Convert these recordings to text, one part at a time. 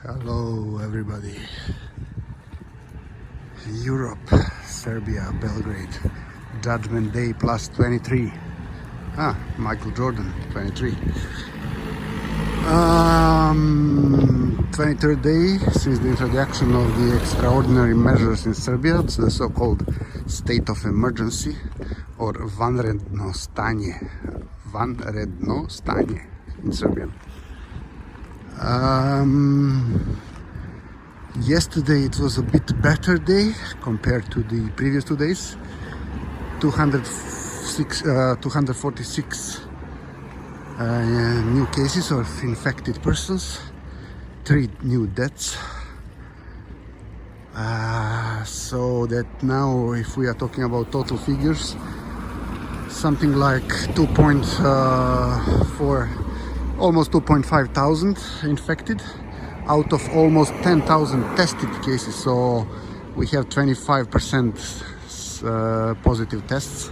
Hello everybody. Europe, Serbia, Belgrade. Judgement Day plus 23. Michael Jordan, 23. 23rd day since the introduction of the extraordinary measures in Serbia. It's the so-called state of emergency or vanredno stanje. Vanredno stanje in Serbian. Yesterday it was a bit better day compared to the previous 2 days. 246 new cases of infected persons, 3 new deaths. So that now, if we are talking about total figures, something like 2.4, almost 2.5 thousand infected out of almost 10,000 tested cases. So we have 25% positive tests.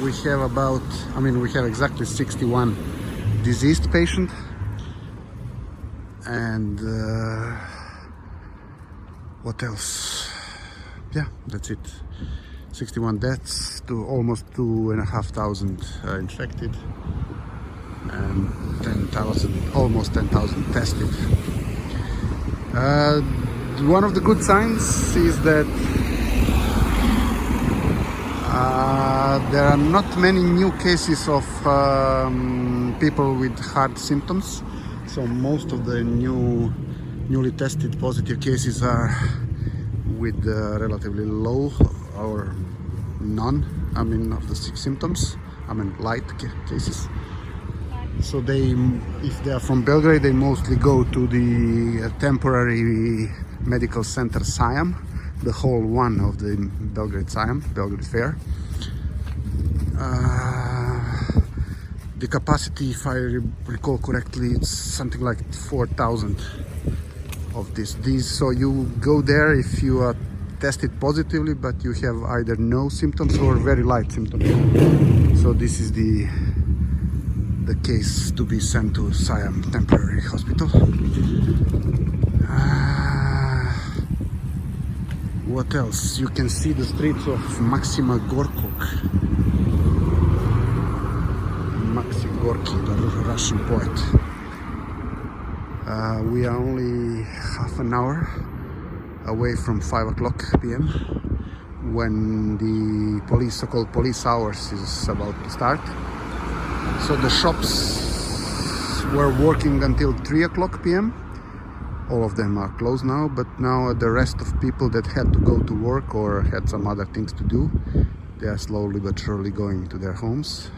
We have exactly 61 diseased patients, and what else? Yeah, that's it. 61 deaths to almost 2,500 infected, and 10,000, almost 10,000 tested. One of the good signs is that there are not many new cases of people with heart symptoms. So most of the newly tested positive cases are with relatively low or none, of the symptoms, light cases. So if they are from Belgrade, they mostly go to the temporary medical center Siam, the whole one of the Belgrade Siam, Belgrade Fair. The capacity, if I recall correctly, it's something like 4,000 of these. So you go there if you are tested positively, but you have either no symptoms or very light symptoms. So this is the case to be sent to Siam temporary hospital. What else? You can see the streets of Maxima Gorky, the Russian poet. We are only half an hour away from 5 o'clock p.m. when the so-called police hours is about to start. So the shops were working until 3 o'clock p.m. All of them are closed now, but now the rest of people that had to go to work or had some other things to do, they are slowly but surely going to their homes,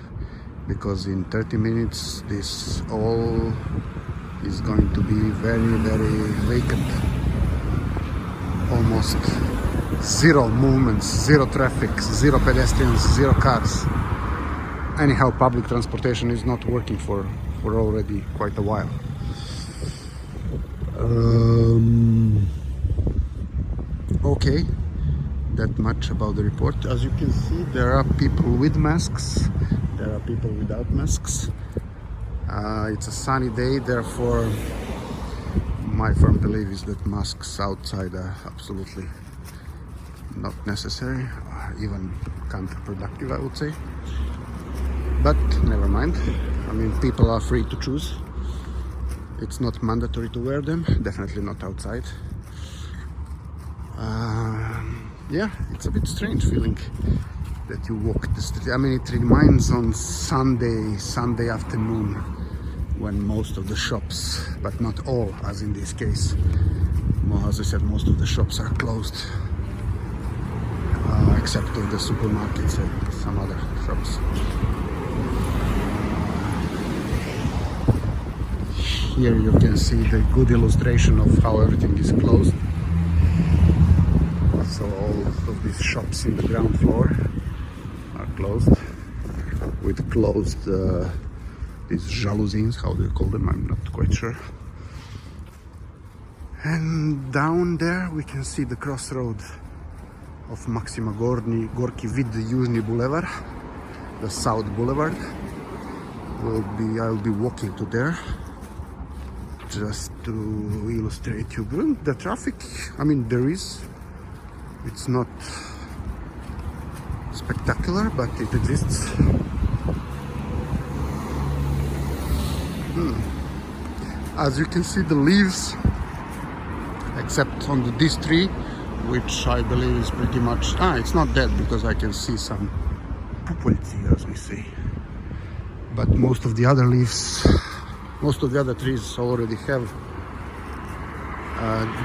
because in 30 minutes this all is going to be very, very vacant. Almost zero movements, zero traffic, zero pedestrians, zero cars. Anyhow, public transportation is not working for already quite a while. Okay, that much about the report. As you can see, there are people with masks, there are people without masks. It's a sunny day, therefore my firm belief is that masks outside are absolutely not necessary, even counterproductive, I would say. But never mind, people are free to choose. It's not mandatory to wear them, definitely not outside. Yeah, it's a bit strange feeling that you walk the street. It reminds on Sunday afternoon, when most of the shops, but not all, as in this case, as I said, most of the shops are closed, except of the supermarkets and some other shops. Here you can see the good illustration of how everything is closed. So all of these shops in the ground floor are closed, with closed these jalousies, how do you call them? I'm not quite sure. And down there we can see the crossroad of Maxima Gorki with the Južni Boulevard, the South Boulevard. I'll be walking to there. just to illustrate you the traffic. I mean, there is. It's not spectacular, but it exists. As you can see, the leaves, except on this tree, which I believe is pretty much... it's not dead because I can see some pupulci, as we say. But most of the other leaves, most of the other trees already have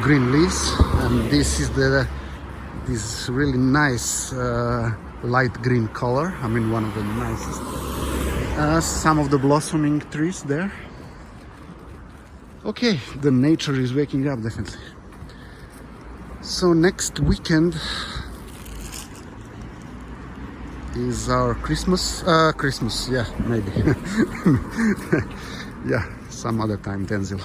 green leaves, and this is this really nice light green color. I mean, one of the nicest. Some of the blossoming trees there. Okay, the nature is waking up, definitely. So next weekend is our Christmas, yeah, maybe. Yeah, some other time, Denzil.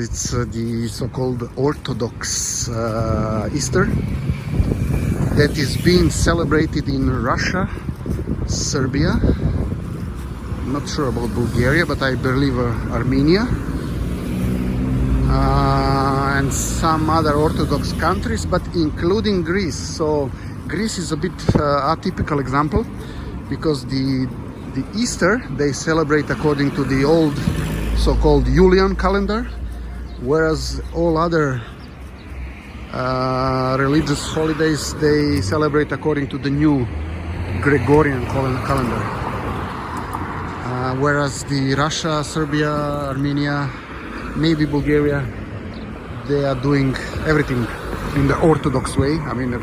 It's the so-called Orthodox Easter that is being celebrated in Russia, Serbia. I'm not sure about Bulgaria, but I believe Armenia. And some other Orthodox countries, but including Greece. So Greece is a bit atypical example, because the Easter they celebrate according to the old so-called Julian calendar, whereas all other religious holidays they celebrate according to the new Gregorian calendar. Whereas the Russia, Serbia, Armenia, maybe Bulgaria, they are doing everything in the Orthodox way. I mean,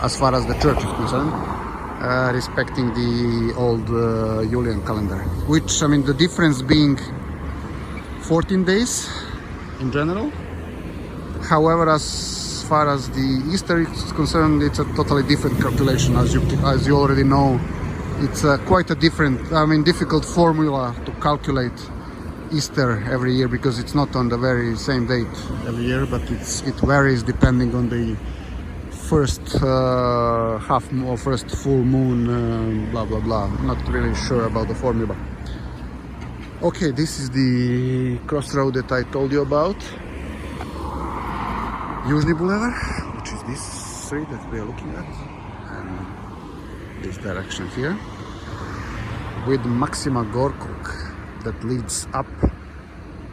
as far as the church is concerned, respecting the old Julian calendar. Which, I mean, the difference being 14 days in general. However, as far as the Easter is concerned, it's a totally different calculation. As you already know, it's quite a different, difficult formula to calculate Easter every year, because it's not on the very same date every year, but it varies depending on the first half or first full moon, blah blah blah. I'm not really sure about the formula. Okay, this is the crossroad that I told you about, Yuzhny Boulevard, which is this street that we are looking at, and this direction here, with Maxima Gorkog, that leads up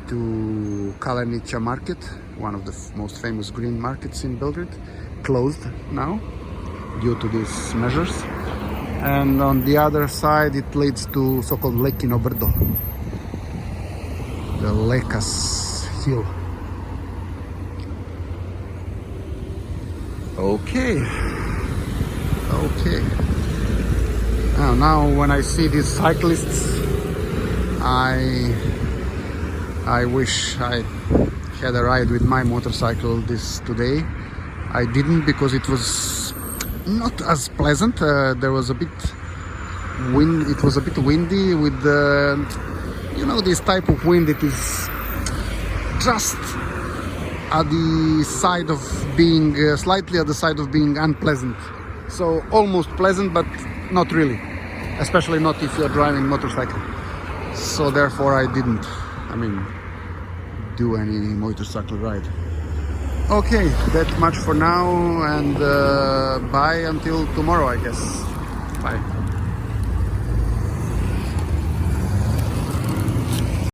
to Kalenića market, one of the most famous green markets in Belgrade, closed now due to these measures. And on the other side it leads to so-called Lekino Brdo, the Lekas hill. Okay. Now when I see these cyclists, I wish I had a ride with my motorcycle today. I didn't, because it was not as pleasant. There was a bit wind. It was a bit windy with this type of wind. It is just at the side of being slightly at the side of being unpleasant. So almost pleasant, but not really. Especially not if you're driving motorcycle. So therefore I didn't, do any motorcycle ride. Okay, that much for now, and bye until tomorrow, I guess. Bye.